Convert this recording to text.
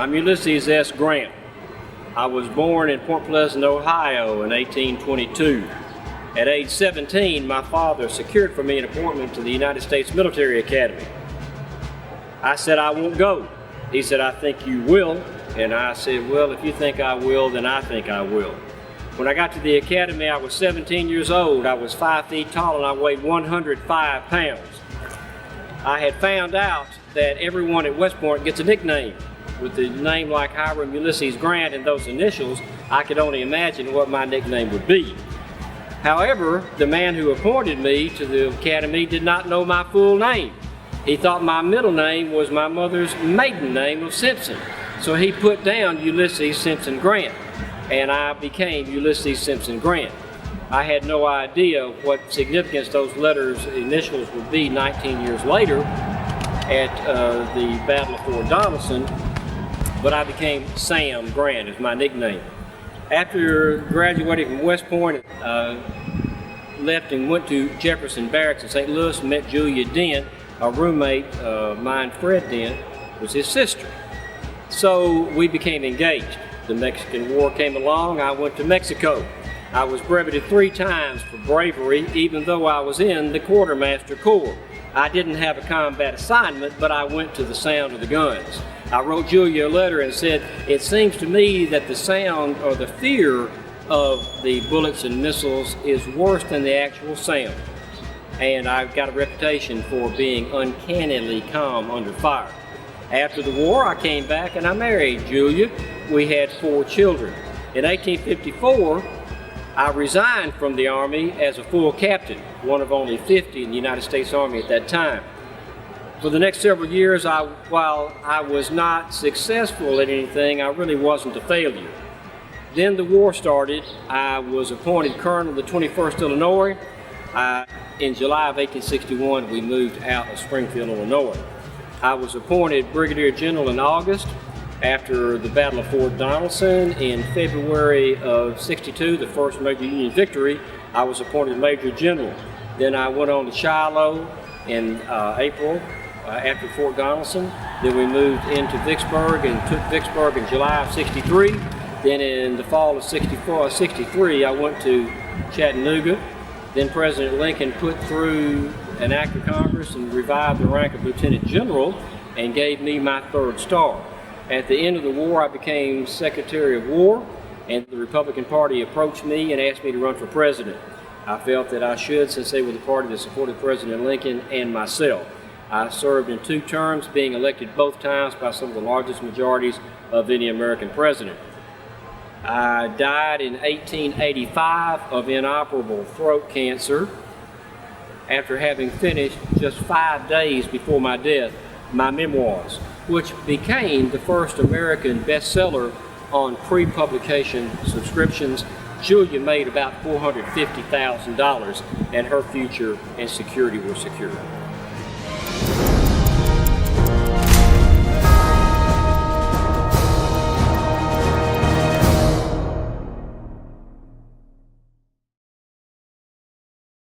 I'm Ulysses S. Grant. I was born in Point Pleasant, Ohio in 1822. At age 17, my father secured for me an appointment to the United States Military Academy. I said, I won't go. He said, I think you will. And I said, well, if you think I will, then I think I will. When I got to the academy, I was 17 years old. I was 5 feet tall and I weighed 105 pounds. I had found out that everyone at West Point gets a nickname. With the name like Hiram Ulysses Grant and those initials, I could only imagine what my nickname would be. However, the man who appointed me to the academy did not know my full name. He thought my middle name was my mother's maiden name of Simpson. So he put down Ulysses Simpson Grant, and I became Ulysses Simpson Grant. I had no idea what significance those letters, initials, would be 19 years later at the Battle of Fort Donelson, but I became Sam Grant as my nickname. After graduating from West Point, left and went to Jefferson Barracks in St. Louis, met Julia Dent. A roommate of mine, Fred Dent, was his sister. So we became engaged. The Mexican War came along, I went to Mexico. I was brevetted 3 times for bravery, even though I was in the Quartermaster Corps. I didn't have a combat assignment, but I went to the sound of the guns. I wrote Julia a letter and said, it seems to me that the sound or the fear of the bullets and missiles is worse than the actual sound. And I've got a reputation for being uncannily calm under fire. After the war, I came back and I married Julia. We had 4 children. In 1854, I resigned from the Army as a full captain, one of only 50 in the United States Army at that time. For the next several years, while I was not successful at anything, I really wasn't a failure. Then the war started. I was appointed Colonel of the 21st Illinois. In July of 1861, we moved out of Springfield, Illinois. I was appointed Brigadier General in August after the Battle of Fort Donelson. In February of '62, the first major Union victory, I was appointed Major General. Then I went on to Shiloh in April after Fort Donelson. Then we moved into Vicksburg and took Vicksburg in July of '63. Then in the fall of '63, I went to Chattanooga. Then President Lincoln put through an act of Congress and revived the rank of Lieutenant General and gave me my 3rd star. At the end of the war, I became Secretary of War, and the Republican Party approached me and asked me to run for president. I felt that I should, since they were the party that supported President Lincoln and myself. I served in 2 terms, being elected both times by some of the largest majorities of any American president. I died in 1885 of inoperable throat cancer after having finished just 5 days before my death my memoirs, which became the first American bestseller on pre-publication subscriptions. Julia made about $450,000 and her future and security were secured.